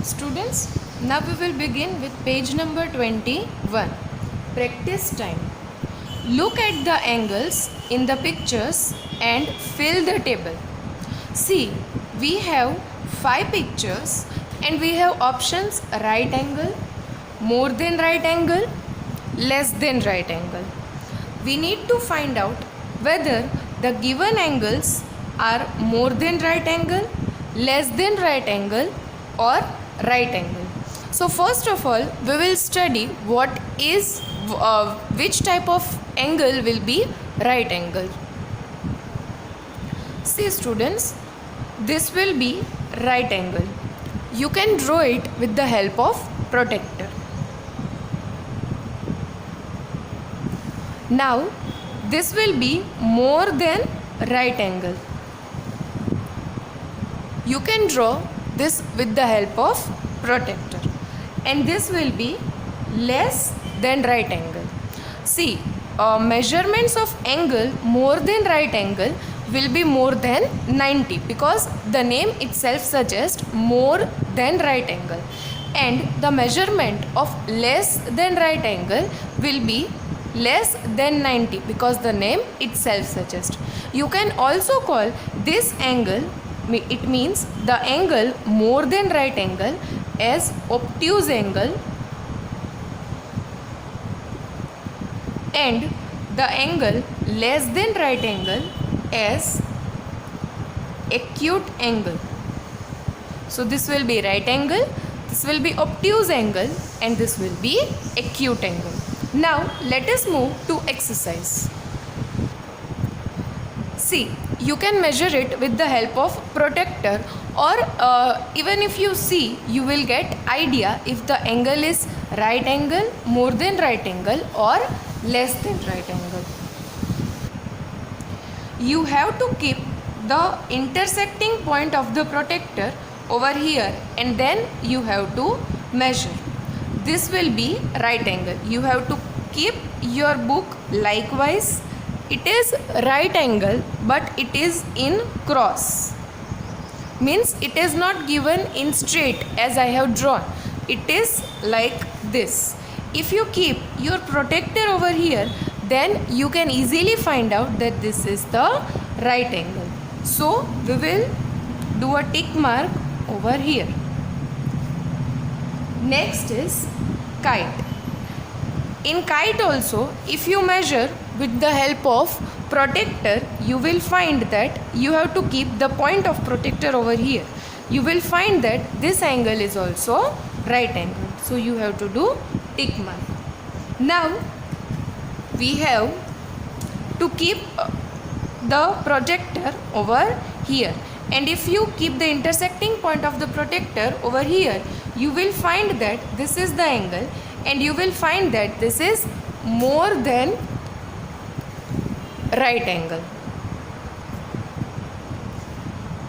Students, now we will begin with page number 21. Practice time. Look at the angles in the pictures and fill the table. See, we have 5 pictures and we have options right angle, more than right angle, less than right angle. We need to find out whether the given angles are more than right angle, less than right angle or right angle. So first of all, we will study what is which type of angle will be right angle. See students, this will be right angle. You can draw it with the help of protractor. Now this will be more than right angle. You can draw this with the help of protractor, and this will be less than right angle. See, measurements of angle more than right angle will be more than 90 because the name itself suggests more than right angle, and the measurement of less than right angle will be less than 90 because the name itself suggests. You can also call this angle, it means the angle more than right angle, as obtuse angle, and the angle less than right angle as acute angle. So this will be right angle, this will be obtuse angle, and this will be acute angle. Now let us move to exercise. See, you can measure it with the help of protractor, or even if you see, you will get idea if the angle is right angle, more than right angle or less than right angle. You have to keep the intersecting point of the protractor over here, and then you have to measure. This will be right angle. You have to keep your book likewise. It is right angle, but it is in cross. Means it is not given in straight as I have drawn. It is like this. If you keep your protractor over here, then you can easily find out that this is the right angle. So we will do a tick mark over here. Next is kite. In kite also, if you measure with the help of protractor, you will find that you have to keep the point of protractor over here. You will find that this angle is also right angle. So you have to do tick mark. Now we have to keep the protractor over here, and if you keep the intersecting point of the protractor over here, you will find that this is the angle, and you will find that this is more than right angle,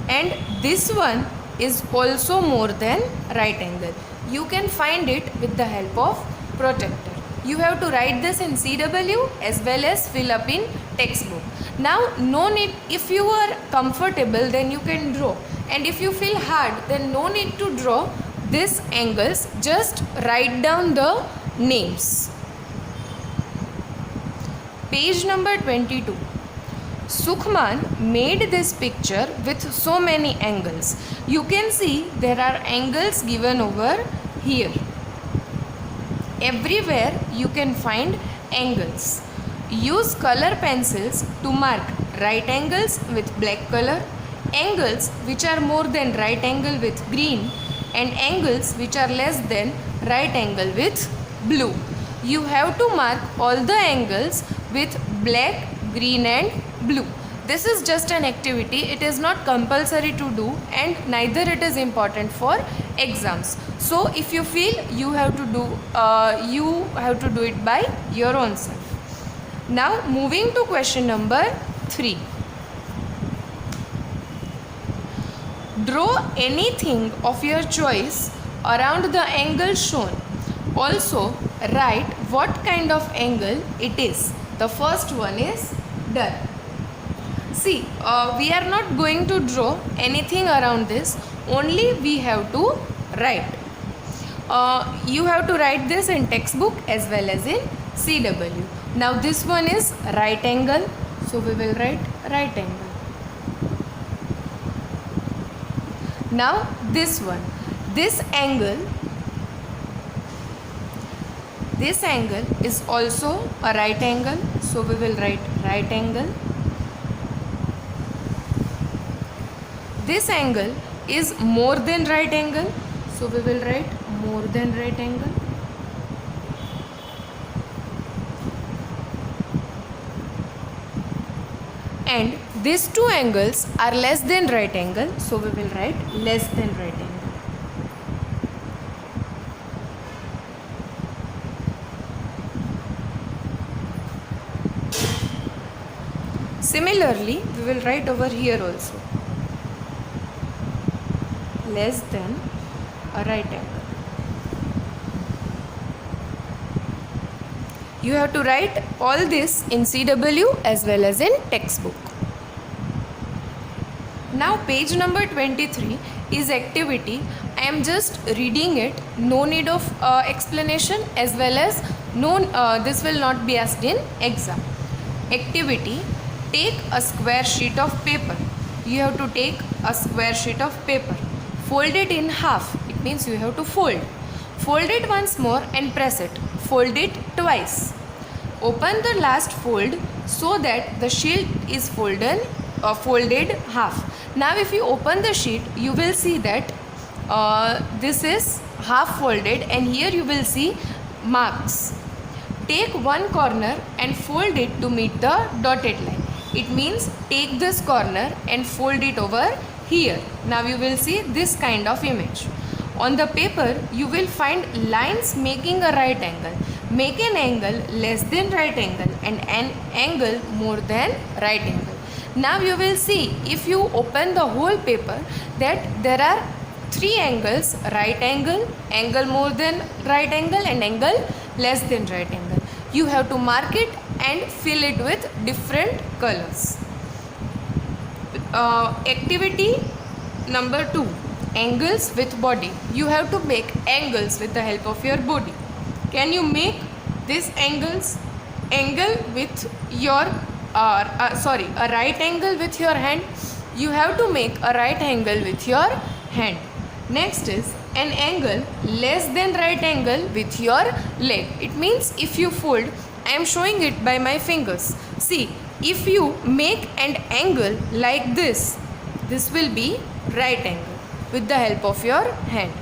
and this one is also more than right angle. You can find it with the help of protractor. You have to write this in CW as well as fill up in textbook. Now no need, if you are comfortable then you can draw, and if you feel hard then no need to draw these angles, just write down the names. Page number 22. Sukhman made this picture with so many angles. You can see there are angles given over here. Everywhere you can find angles. Use color pencils to mark right angles with black color, angles which are more than right angle with green, and angles which are less than right angle with blue. You have to mark all the angles with black, green and blue. This is just an activity. It is not compulsory to do, and neither it is important for exams. So if you feel you have to do it by your own self. Now moving to question number 3. Draw anything of your choice around the angle shown. Also write what kind of angle it is. The first one is done. See, we are not going to draw anything around this, only we have to write. You have to write this in textbook as well as in CW. Now this one is right angle, so we will write right angle. Now this one, this angle is also a right angle, so we will write right angle. This angle is more than right angle, so we will write more than right angle. And these two angles are less than right angle, so we will write less than right angle. Similarly, we will write over here also less than a right angle. You have to write all this in CW as well as in textbook. Now page number 23 is activity. I am just reading it, no need of explanation, as well as this will not be asked in exam. Activity: take a square sheet of paper. You have to take a square sheet of paper, fold it in half, it means you have to fold. Fold it once more and press it. Fold it twice. Open the last fold so that the sheet is folded half. Now if you open the sheet, you will see that this is half folded, and here you will see marks. Take one corner and fold it to meet the dotted line. It means take this corner and fold it over here. Now you will see this kind of image. On the paper, you will find lines making a right angle. Make an angle less than right angle and an angle more than right angle. Now you will see, if you open the whole paper, that there are three angles: right angle, angle more than right angle, and angle less than right angle. You have to mark it and fill it with different colors. Activity number 2, angles with body. You have to make angles with the help of your body. Can you make this angle with your a right angle with your hand? You have to make a right angle with your hand. Next is an angle less than right angle with your leg. It means if you fold, I am showing it by my fingers. See, if you make an angle like this, this will be right angle with the help of your hand.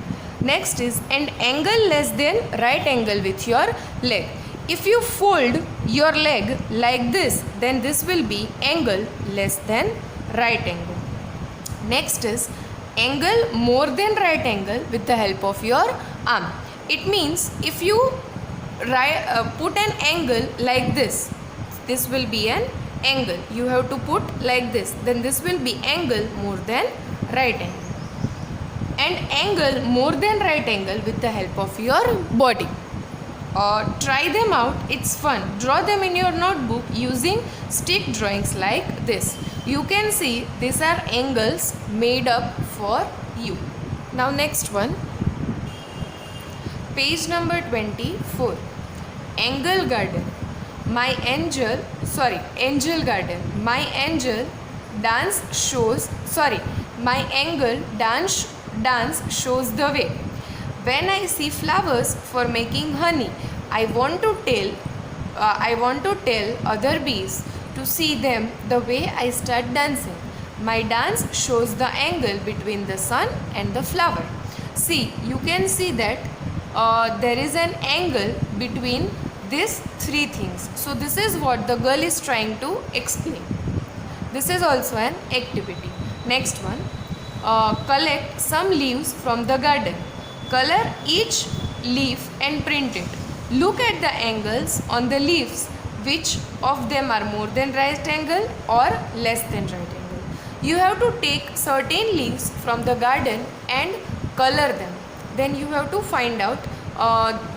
Next is an angle less than right angle with your leg. If you fold your leg like this, then this will be angle less than right angle. Next is angle more than right angle with the help of your arm. It means if you put an angle like this, this will be an angle. You have to put like this, then this will be angle more than right angle. And angle more than right angle with the help of your body. Try them out, it's fun. Draw them in your notebook using stick drawings like this. You can see these are angles made up for you. Now next one, page number 24, angle garden. Angel garden. My angle dance shows the way. When I see flowers for making honey, I want to tell other bees to see them the way I start dancing. My dance shows the angle between the sun and the flower. See, you can see that there is an angle between these three things. So this is what the girl is trying to explain. This is also an activity. Next one, collect some leaves from the garden. Color each leaf and print it. Look at the angles on the leaves. Which of them are more than right angle or less than right angle? You have to take certain leaves from the garden and color them. Then you have to find out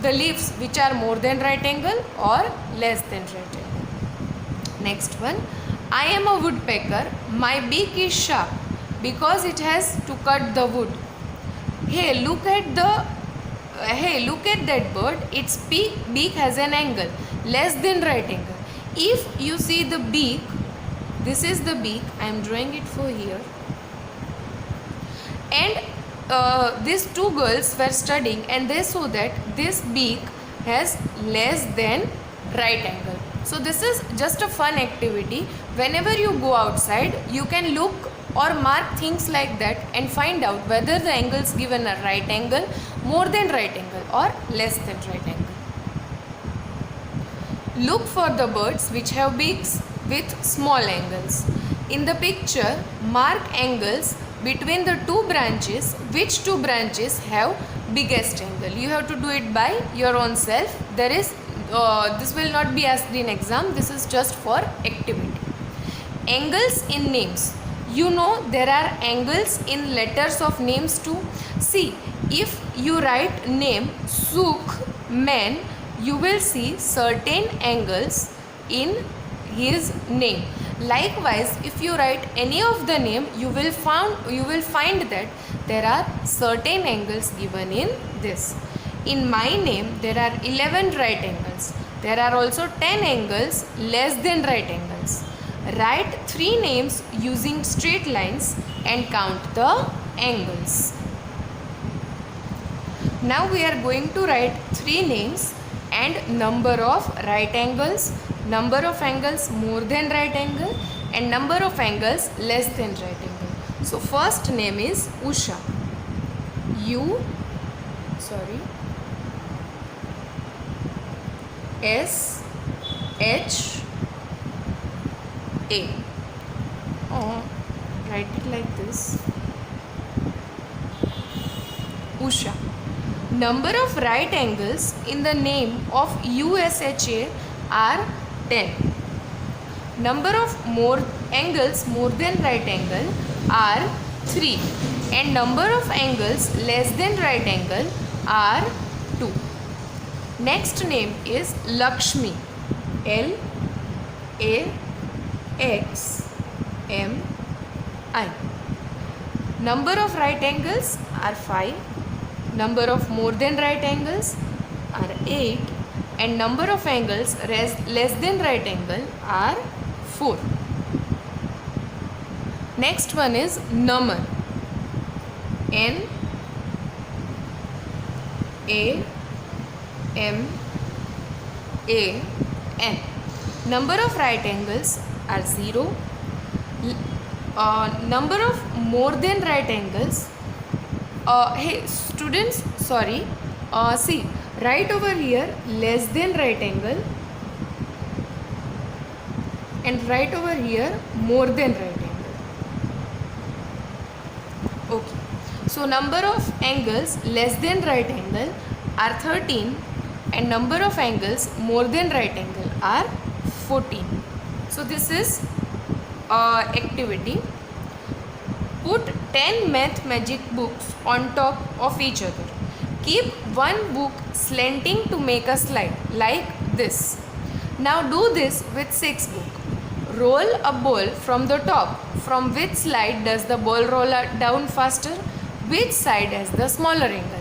the leaves which are more than right angle or less than right angle. Next one, I am a woodpecker. My beak is sharp because it has to cut the wood. Hey, look at the hey, look at that bird, its beak has an angle less than right angle. If you see the beak, this is the beak, I am drawing it for here, and these two girls were studying and they saw that this beak has less than right angle. So this is just a fun activity. Whenever you go outside, you can look or mark things like that and find out whether the angles given are right angle, more than right angle, or less than right angle. Look for the birds which have beaks with small angles. In the picture, mark angles between the two branches. Which two branches have biggest angle? You have to do it by your own self. There is this will not be asked in exam. This is just for activity. Angles in names. You know there are angles in letters of names too. See, if you write name Sukh man, you will see certain angles in his name. Likewise, if you write any of the name, you will find that there are certain angles given in this. In my name, there are 11 right angles. There are also 10 angles less than right angles. Write 3 names using straight lines and count the angles. Now we are going to write 3 names and number of right angles, number of angles more than right angle, and number of angles less than right angle. So first name is Usha. U-S-H-A. Write it like this. Usha. Number of right angles in the name of USHA are 10. Number of more angles more than right angle are 3. And number of angles less than right angle are 2. Next name is Lakshmi. L-A-X-M-I. Number of right angles are 5. Number of more than right angles are 8, and number of angles less than right angle are 4. Next one is Naman. N-A-M-A-N. Number of right angles are 0. Number of more than right angles, hey students, sorry, see, right over here less than right angle and right over here more than right angle. Okay, so number of angles less than right angle are 13 and number of angles more than right angle are 14. So this is activity. Put 10 math magic books on top of each other. Keep one book slanting to make a slide like this. Now do this with 6 books. Roll a ball from the top. From which slide does the ball roll down faster? Which side has the smaller angle?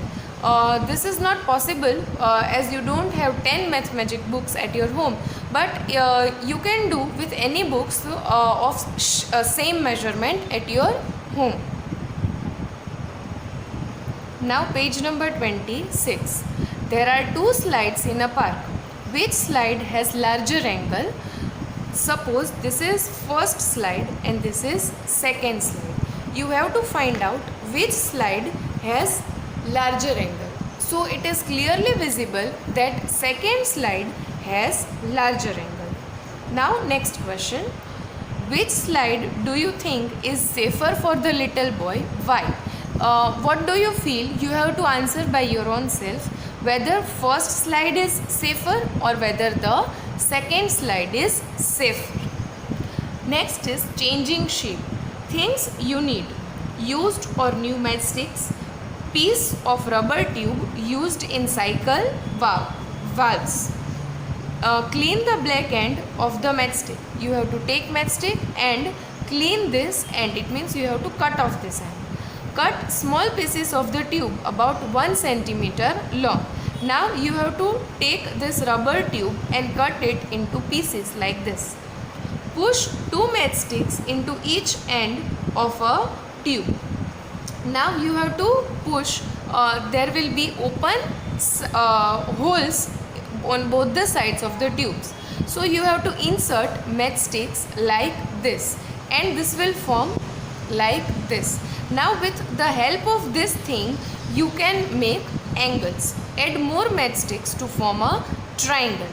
This is not possible as you don't have 10 math magic books at your home, but you can do with any books of same measurement at your home. Now page number 26. There are 2 slides in a park. Which slide has larger angle? Suppose this is first slide and this is second slide. You have to find out which slide has larger angle. So it is clearly visible that second slide has larger angle. Now next question. Which slide do you think is safer for the little boy? Why? What do you feel? You have to answer by your own self whether first slide is safer or whether the second slide is safer. Next is changing shape. Things you need: used or new matchsticks, piece of rubber tube used in cycle valves. Clean the black end of the matchstick. You have to take matchstick and clean this end. It means you have to cut off this end. Cut small pieces of the tube about 1 centimeter long. Now you have to take this rubber tube and cut it into pieces like this. Push 2 matchsticks into each end of a tube. Now you have to push, there will be open holes on both the sides of the tubes. So you have to insert matchsticks like this, and this will form like this. Now with the help of this thing you can make angles. Add more matchsticks to form a triangle.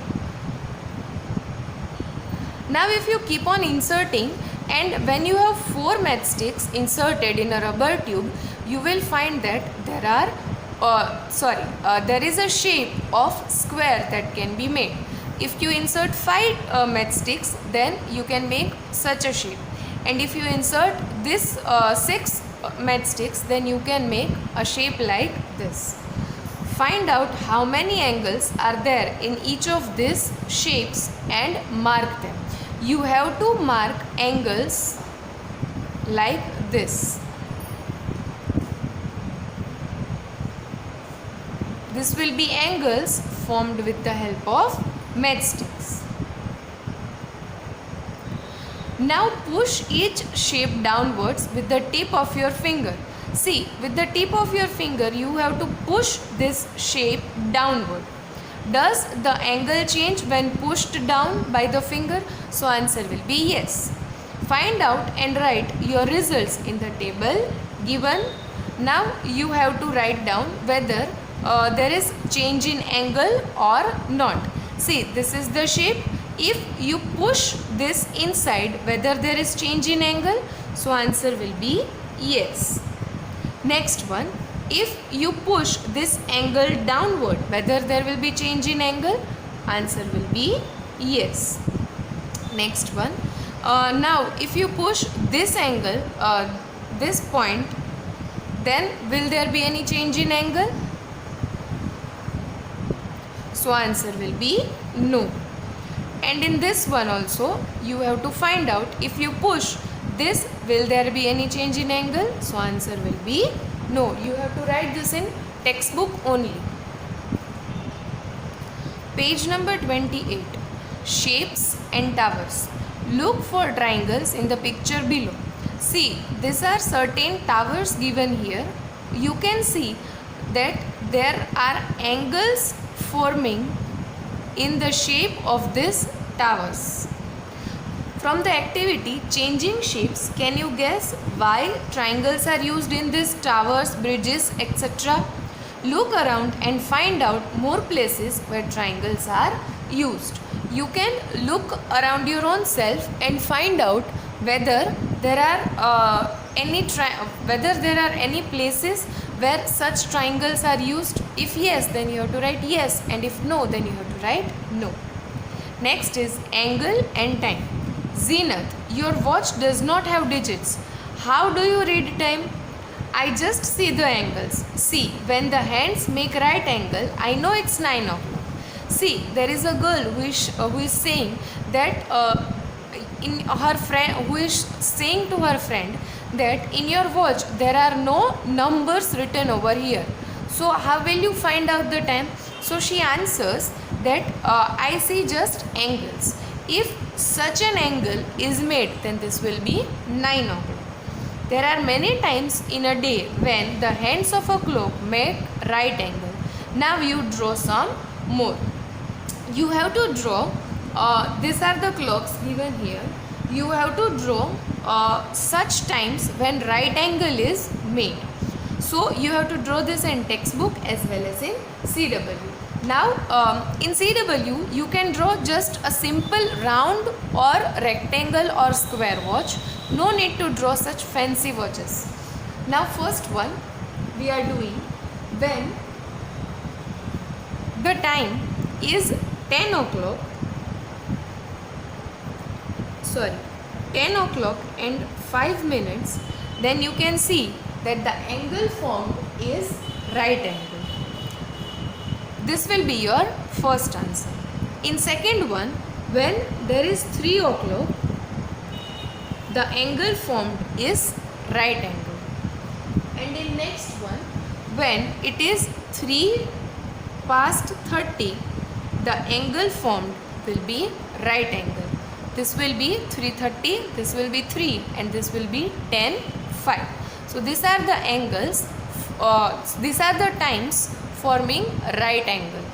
Now if you keep on inserting, and when you have 4 matchsticks inserted in a rubber tube, you will find that there is a shape of square that can be made. If you insert 5 matchsticks, then you can make such a shape, and if you insert this 6 matchsticks, then you can make a shape like this. Find out how many angles are there in each of these shapes and mark them. You have to mark angles like this. This will be angles formed with the help of matchsticks. Now push each shape downwards with the tip of your finger. See, with the tip of your finger you have to push this shape downward. Does the angle change when pushed down by the finger? So answer will be yes. Find out and write your results in the table given. Now you have to write down whether there is change in angle or not. See, this is the shape. If you push this inside, whether there is change in angle, so answer will be yes. Next one, if you push this angle downward, whether there will be change in angle, answer will be yes. Next one, now if you push this angle, this point, then will there be any change in angle? So answer will be no. And in this one also you have to find out, if you push this, will there be any change in angle? So answer will be no. You have to write this in textbook only. Page number 28. Shapes and towers. Look for triangles in the picture below. See, these are certain towers given here. You can see that there are angles forming in the shape of these towers. From the activity changing shapes, can you guess why triangles are used in these towers, bridges, etc.? Look around and find out more places where triangles are used. You can look around your own self and find out whether there are any places where such triangles are used. If yes, then you have to write yes, and if no, then you have to write no. Next is angle and time. Zenith, your watch does not have digits. How do you read time? I just see the angles. See, when the hands make right angle, I know it's 9 o'clock. See, there is a girl who is saying that who is saying to her friend that in your watch there are no numbers written over here. So how will you find out the time? So she answers that I see just angles. If such an angle is made, then this will be 9 o'clock. There are many times in a day when the hands of a clock make right angle. Now you draw some more. You have to draw, these are the clocks given here. You have to draw such times when right angle is made. So you have to draw this in textbook as well as in CW. Now in CW you can draw just a simple round or rectangle or square watch. No need to draw such fancy watches. Now first one we are doing when the time is 10 o'clock, 10 o'clock and 5 minutes, then you can see that the angle formed is right angle. This will be your first answer. In second one, when there is 3 o'clock, the angle formed is right angle. And in next one, when it is 3 past 30, the angle formed will be right angle. This will be 3:30, this will be 3, and this will be 10:05. So these are the angles, these are the times forming right angle.